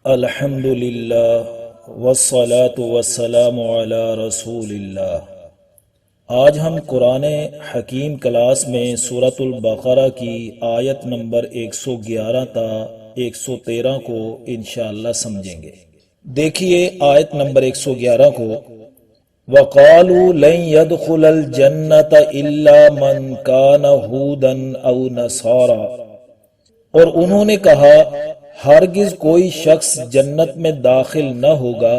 الحمدللہ والصلاة والسلام علی رسول اللہ۔ آج ہم قرآن حکیم کلاس میں سورۃ البقرہ کی آیت نمبر 111 تا 113 کو انشاءاللہ سمجھیں گے۔ دیکھیے آیت نمبر 111 کو، وَقَالُوا لَن يَدْخُلَ الْجَنَّةَ إِلَّا مَنْ كَانَ هُودًا أَوْ نَصَارَىٰ، اور انہوں نے کہا ہرگز کوئی شخص جنت میں داخل نہ ہوگا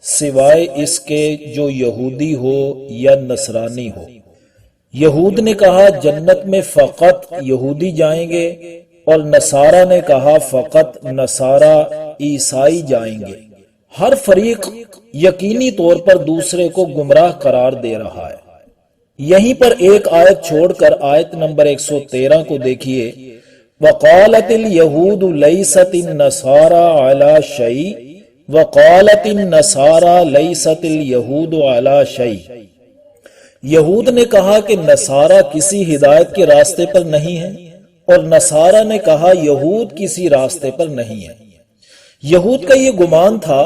سوائے اس کے جو یہودی ہو یا نصرانی ہو۔ یہود نے کہا جنت میں فقط یہودی جائیں گے، اور نصارہ نے کہا فقط نصارہ عیسائی جائیں گے۔ ہر فریق یقینی طور پر دوسرے کو گمراہ قرار دے رہا ہے۔ یہیں پر ایک آیت چھوڑ کر آیت نمبر 113 کو دیکھیے، وَقَالَتِ الْيَهُودُ لَيْسَتِ النَّصَارَىٰ عَلَىٰ شَيْءٍ وَقَالَتِ النَّصَارَىٰ لَيْسَتِ الْيَهُودُ عَلَىٰ شَيْءٍ۔ یہود نے کہا کہ نصارہ کسی ہدایت کے راستے پر نہیں ہے، اور نصارہ نے کہا یہود کسی راستے پر نہیں ہے۔ یہود کا یہ گمان تھا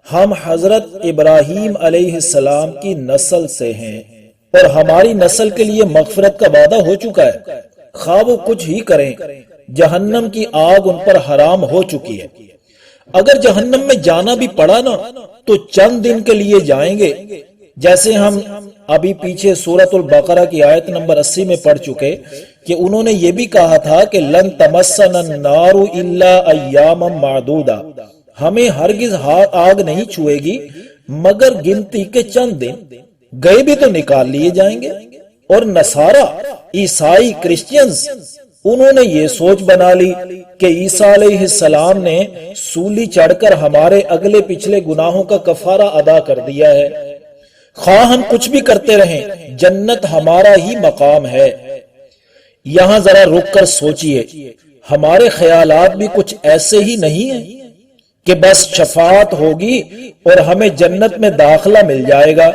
ہم حضرت ابراہیم علیہ السلام کی نسل سے ہیں، اور ہماری نسل کے لیے مغفرت کا وعدہ ہو چکا ہے، خواہ وہ کچھ ہی کریں جہنم کی آگ ان پر حرام ہو چکی ہے۔ اگر جہنم میں جانا بھی پڑا نا تو چند دن کے لیے جائیں گے، جیسے ہم ابھی پیچھے سورۃ البقرہ کی آیت نمبر 80 میں پڑھ چکے کہ انہوں نے یہ بھی کہا تھا کہ لن تمسنا النار الا ایاما معدودہ، ہمیں ہرگز آگ نہیں چھوئے گی مگر گنتی کے چند دن، گئے بھی تو نکال لیے جائیں گے۔ اور نصارہ عیسائی کرسچینز انہوں نے یہ سوچ بنا لی کہ عیسیٰ علیہ السلام نے سولی چڑھ کر ہمارے اگلے پچھلے گناہوں کا کفارہ ادا کر دیا ہے، خواہ ہم کچھ بھی کرتے رہیں جنت ہمارا ہی مقام ہے۔ یہاں ذرا رک کر سوچئے، ہمارے خیالات بھی کچھ ایسے ہی نہیں ہیں کہ بس شفاعت ہوگی اور ہمیں جنت میں داخلہ مل جائے گا،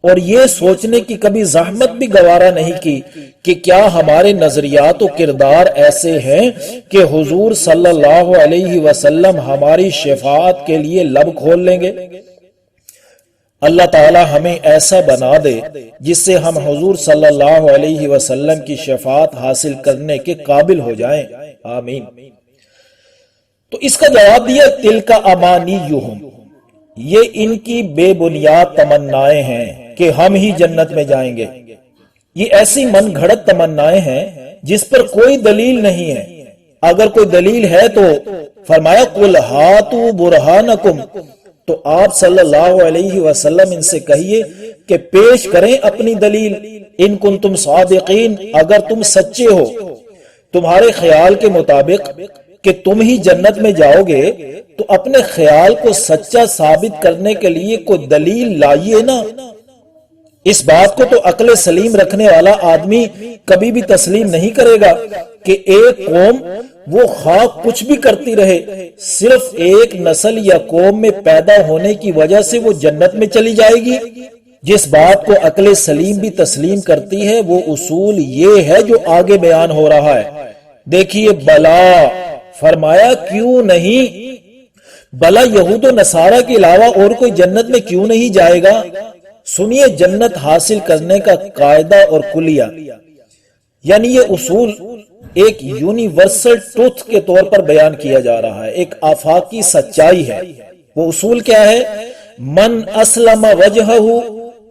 اور یہ سوچنے کی کبھی زحمت بھی گوارا نہیں کی کہ کیا ہمارے نظریات و کردار ایسے ہیں کہ حضور صلی اللہ علیہ وسلم ہماری شفاعت کے لیے لب کھول لیں گے۔ اللہ تعالی ہمیں ایسا بنا دے جس سے ہم حضور صلی اللہ علیہ وسلم کی شفاعت حاصل کرنے کے قابل ہو جائیں، آمین۔ تو اس کا جواب دیا تلک امانیہم، یہ ان کی بے بنیاد تمنائیں ہیں کہ ہم ہی جنت میں جائیں گے۔ یہ ایسی من گھڑت تمنائیں ہیں جس پر کوئی دلیل نہیں ہے۔ اگر کوئی دلیل ہے تو فرمایا قُلْ هَاتُوا بُرْهَانَكُمْ، تو آپ صلی اللہ علیہ وسلم ان سے کہیے کہ پیش کریں اپنی دلیل، ان کنتم صادقین، اگر تم سچے ہو تمہارے خیال کے مطابق کہ تم ہی جنت میں جاؤ گے، تو اپنے خیال کو سچا ثابت کرنے کے لیے کوئی دلیل لائیے نا۔ اس بات کو تو عقل سلیم رکھنے والا آدمی کبھی بھی تسلیم نہیں کرے گا کہ ایک قوم وہ خواہ کچھ بھی کرتی رہے، صرف ایک نسل یا قوم میں پیدا ہونے کی وجہ سے وہ جنت میں چلی جائے گی۔ جس بات کو عقل سلیم بھی تسلیم کرتی ہے وہ اصول یہ ہے جو آگے بیان ہو رہا ہے۔ دیکھیے بلا، فرمایا کیوں نہیں، بلا یہود و نصارہ کے علاوہ اور کوئی جنت میں کیوں نہیں جائے گا؟ سنیے جنت حاصل کرنے کا قاعدہ اور کلیہ، یعنی یہ اصول ایک یونیورسل ٹروتھ کے طور پر بیان کیا جا رہا ہے، ایک آفاقی سچائی ہے۔ وہ اصول کیا ہے؟ من اسلم وجہہ،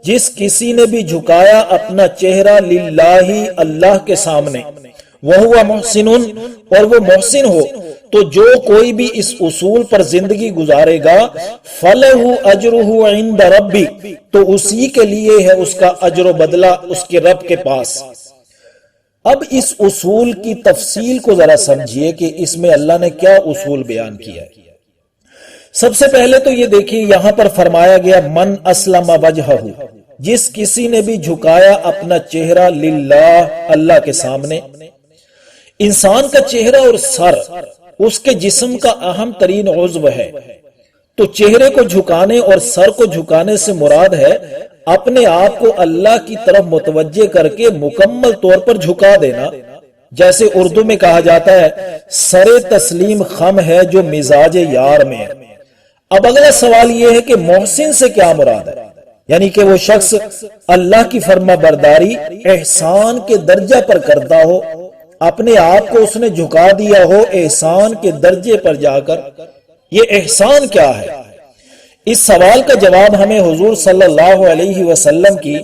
جس کسی نے بھی جھکایا اپنا چہرہ للہ، اللہ کے سامنے، وہو محسن، اور وہ محسن ہو، تو جو کوئی بھی اس اصول پر زندگی گزارے گا فَلَهُ أَجْرُهُ عِنْدَ رَبِّ، تو اسی کے لیے ہے اس کا اجر و بدلہ اس کے رب کے پاس۔ اب اس اصول کی تفصیل کو ذرا سمجھیے کہ اس میں اللہ نے کیا اصول بیان کیا ہے۔ سب سے پہلے تو یہ دیکھیے یہاں پر فرمایا گیا من اسلم وجہہ، جس کسی نے بھی جھکایا اپنا چہرہ للہ، اللہ کے سامنے۔ انسان کا چہرہ اور سر اس کے جسم کا اہم ترین عضو ہے، تو چہرے کو جھکانے اور سر کو جھکانے سے مراد ہے اپنے آپ کو اللہ کی طرف متوجہ کر کے مکمل طور پر جھکا دینا، جیسے اردو میں کہا جاتا ہے سر تسلیم خم ہے جو مزاج یار میں ہے۔ اب اگلا سوال یہ ہے کہ محسن سے کیا مراد ہے؟ یعنی کہ وہ شخص اللہ کی فرما برداری احسان کے درجہ پر کرتا ہو، اپنے آپ کو اس نے جھکا دیا ہو احسان کے درجے پر جا کر۔ یہ احسان کیا ہے؟ اس سوال کا جواب ہمیں حضور صلی اللہ علیہ وسلم کی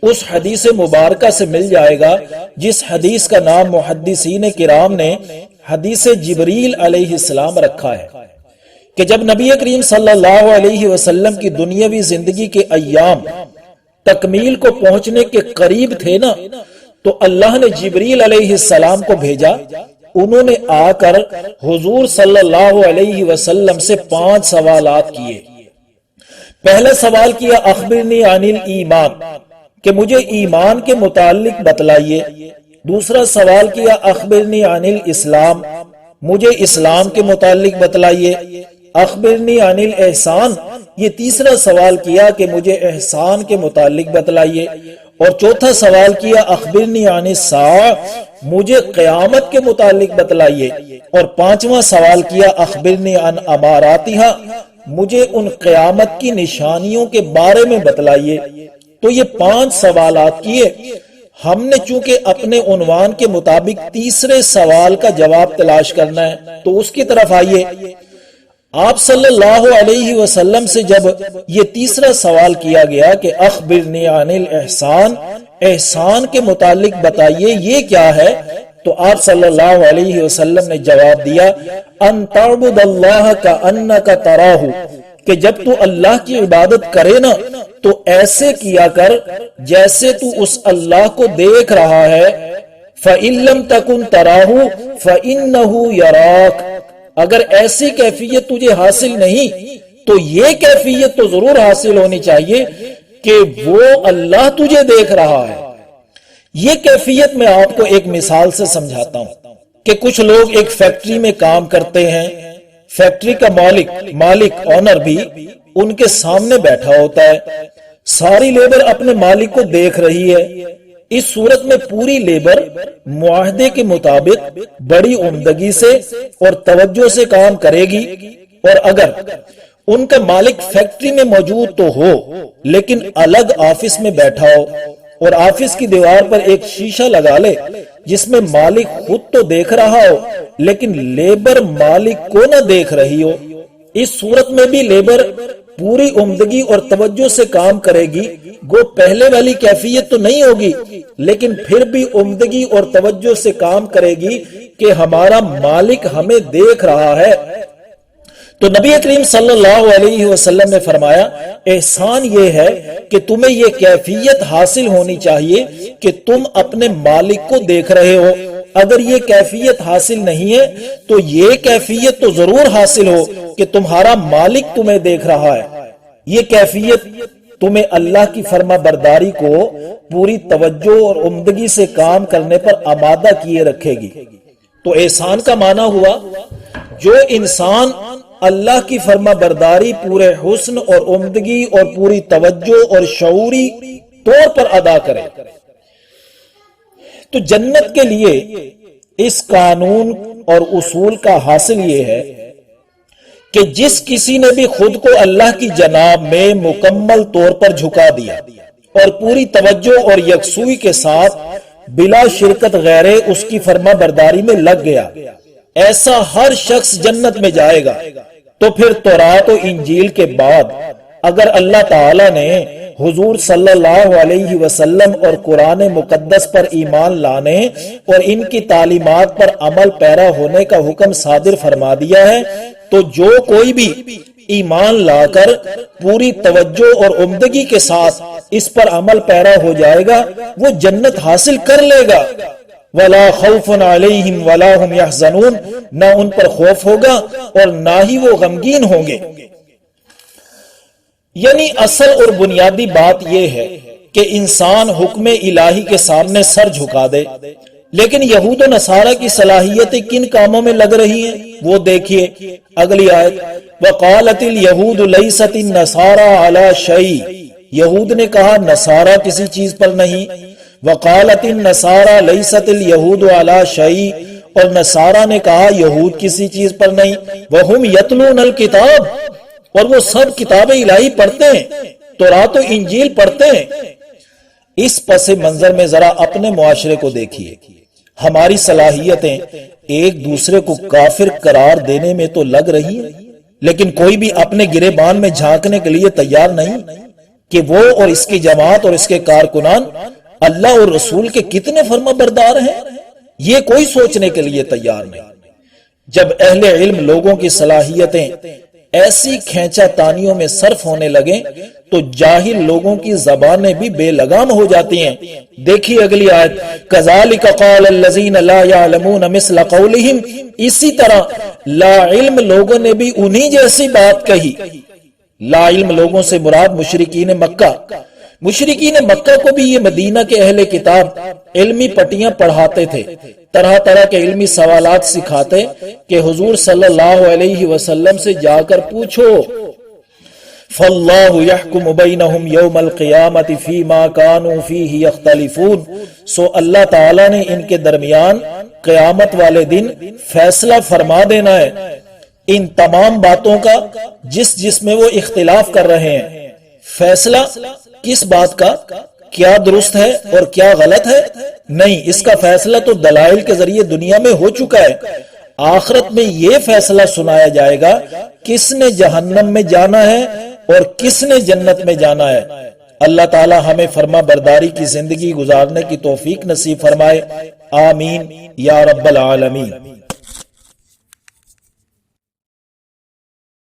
اس حدیث مبارکہ سے مل جائے گا جس حدیث کا نام محدثین کرام نے حدیث جبریل علیہ السلام رکھا ہے کہ جب نبی کریم صلی اللہ علیہ وسلم کی دنیاوی زندگی کے ایام تکمیل کو پہنچنے کے قریب تھے نا، تو اللہ نے جبریل علیہ السلام کو بھیجا۔ انہوں نے آ کر حضور صلی اللہ علیہ وسلم سے 5 سوالات کیے۔ پہلا سوال کیا اخبرنی عن الایمان، کہ مجھے ایمان کے متعلق بتلائیے۔ دوسرا سوال کیا اخبرنی عن الاسلام، مجھے اسلام کے متعلق بتلائیے۔ اخبرنی عن الاحسان، یہ تیسرا سوال کیا کہ مجھے احسان کے متعلق بتلائیے۔ اور چوتھا سوال کیا اخبرنی عن الساعہ، مجھے قیامت کے متعلق بتلائیے۔ اور 5واں سوال کیا اخبرنی عن اماراتہا، مجھے ان قیامت کی نشانیوں کے بارے میں بتلائیے۔ تو یہ 5 سوالات کیے۔ ہم نے چونکہ اپنے عنوان کے مطابق تیسرے سوال کا جواب تلاش کرنا ہے تو اس کی طرف آئیے۔ آپ صلی اللہ علیہ وسلم سے جب یہ تیسرا سوال کیا گیا کہ اخبرنی عن الاحسان، احسان کے متعلق بتائیے یہ کیا ہے، تو آپ صلی اللہ علیہ وسلم نے جواب دیا ان تعبد اللہ کأنک تراہ، کہ جب تو اللہ کی عبادت کرے نا تو ایسے کیا کر جیسے تو اس اللہ کو دیکھ رہا ہے۔ فَإِن لَمْ تَكُنْ تَرَاهُ فَإِنَّهُ يَرَاكَ، اگر ایسی کیفیت تجھے حاصل نہیں تو یہ کیفیت تو ضرور حاصل ہونی چاہیے کہ وہ اللہ تجھے دیکھ رہا ہے۔ یہ کیفیت میں آپ کو ایک مثال سے سمجھاتا ہوں کہ کچھ لوگ ایک فیکٹری میں کام کرتے ہیں، فیکٹری کا مالک آنر بھی ان کے سامنے بیٹھا ہوتا ہے، ساری لیبر اپنے مالک کو دیکھ رہی ہے۔ اس صورت میں پوری لیبر معاہدے کے مطابق بڑی عمدگی سے اور توجہ سے کام کرے گی، اور اگر ان کا مالک فیکٹری میں موجود تو ہو لیکن الگ آفس میں بیٹھا ہو اور آفس کی دیوار پر ایک شیشہ لگا لے جس میں مالک خود تو دیکھ رہا ہو لیکن لیبر مالک کو نہ دیکھ رہی ہو، اس صورت میں بھی لیبر پوری عمدگی اور توجہ سے کام کرے گی۔ گو پہلے والی کیفیت تو نہیں ہوگی لیکن پھر بھی عمدگی اور توجہ سے کام کرے گی کہ ہمارا مالک ہمیں دیکھ رہا ہے۔ تو نبی کریم صلی اللہ علیہ وسلم نے فرمایا احسان یہ ہے کہ تمہیں یہ کیفیت حاصل ہونی چاہیے کہ تم اپنے مالک کو دیکھ رہے ہو۔ اگر یہ کیفیت حاصل نہیں ہے تو یہ کیفیت تو ضرور حاصل ہو کہ تمہارا مالک تمہیں دیکھ رہا ہے۔ یہ کیفیت تمہیں اللہ کی فرما برداری کو پوری توجہ اور عمدگی سے کام کرنے پر آمادہ کیے رکھے گی۔ تو احسان کا معنی ہوا جو انسان اللہ کی فرما برداری پورے حسن اور عمدگی اور پوری توجہ اور شعوری طور پر ادا کرے۔ تو جنت کے لیے اس قانون اور اصول کا حاصل یہ ہے کہ جس کسی نے بھی خود کو اللہ کی جناب میں مکمل طور پر جھکا دیا اور پوری توجہ اور یکسوئی کے ساتھ بلا شرکت غیرے اس کی فرما برداری میں لگ گیا، ایسا ہر شخص جنت میں جائے گا۔ تو پھر تورات و انجیل کے بعد اگر اللہ تعالی نے حضور صلی اللہ علیہ وسلم اور قرآن مقدس پر ایمان لانے اور ان کی تعلیمات پر عمل پیرا ہونے کا حکم صادر فرما دیا ہے تو جو کوئی بھی ایمان لا کر پوری توجہ اور عمدگی کے ساتھ اس پر عمل پیرا ہو جائے گا وہ جنت حاصل کر لے گا۔ وَلَا خَوْفٌ عَلَيْهِمْ وَلَا هُمْ يَحْزَنُونَ، نہ ان پر خوف ہوگا اور نہ ہی وہ غمگین ہوں گے۔ یعنی اصل اور بنیادی بات یہ ہے کہ انسان حکم الہی کے سامنے سر جھکا دے، لیکن یہود و نصارہ کی صلاحیتیں کن کاموں میں لگ رہی ہیں وہ دیکھیے اگلی آیت، وَقَالَتِ الْيَهُودُ لَيْسَتِ النَّصَارَى عَلَى شَيْءٍ، یہود نے کہا نصارہ کسی چیز پر نہیں، وقالت النصارى لیست الیہود علی شیء، اور نصارہ نے کہا یہود کسی چیز پر نہیں، وہم یتلون الکتاب، اور وہ سب کتاب الہی پڑھتے ہیں، تورات و انجیل پڑھتے ہیں۔ اس پس منظر میں ذرا اپنے معاشرے کو دیکھیے، ہماری صلاحیتیں ایک دوسرے کو کافر قرار دینے میں تو لگ رہی ہیں، لیکن کوئی بھی اپنے گریبان میں جھانکنے کے لیے تیار نہیں کہ وہ اور اس کی جماعت اور اس کے کارکنان اللہ اور رسول کے کتنے فرما بردار ہیں، یہ کوئی سوچنے کے لیے تیار نہیں۔ جب اہل علم لوگوں کی صلاحیتیں ایسی کھینچا تانیوں میں صرف ہونے لگیں تو جاہل لوگوں کی زبانیں بھی بے لگام ہو جاتی ہیں۔ دیکھیے اگلی آیت، کذالک قال الذین لا یعلمون مثل قولہم، اسی طرح لا علم لوگوں نے بھی انہی جیسی بات کہی۔ لا علم لوگوں سے مراد مشرکین مکہ، مشرکین مکہ کو بھی یہ مدینہ کے اہل کتاب علمی پٹیاں پڑھاتے تھے، طرح طرح کے علمی سوالات سکھاتے کہ حضور صلی اللہ علیہ وسلم سے جا کر پوچھو۔ فَاللَّهُ يَحْكُمُ بَيْنَهُمْ يَوْمَ الْقِيَامَةِ فِي مَا كَانُوا فِيهِ يَخْتَلِفُونَ، سو اللہ تعالیٰ نے ان کے درمیان قیامت والے دن فیصلہ فرما دینا ہے ان تمام باتوں کا جس میں وہ اختلاف کر رہے ہیں۔ فیصلہ کس بات کا، کیا درست ہے اور کیا غلط ہے؟ نہیں، اس کا فیصلہ تو دلائل کے ذریعے دنیا میں ہو چکا ہے۔ آخرت میں یہ فیصلہ سنایا جائے گا کس نے جہنم میں جانا ہے اور کس نے جنت میں جانا ہے۔ اللہ تعالی ہمیں فرما برداری کی زندگی گزارنے کی توفیق نصیب فرمائے، آمین یا رب العالمین۔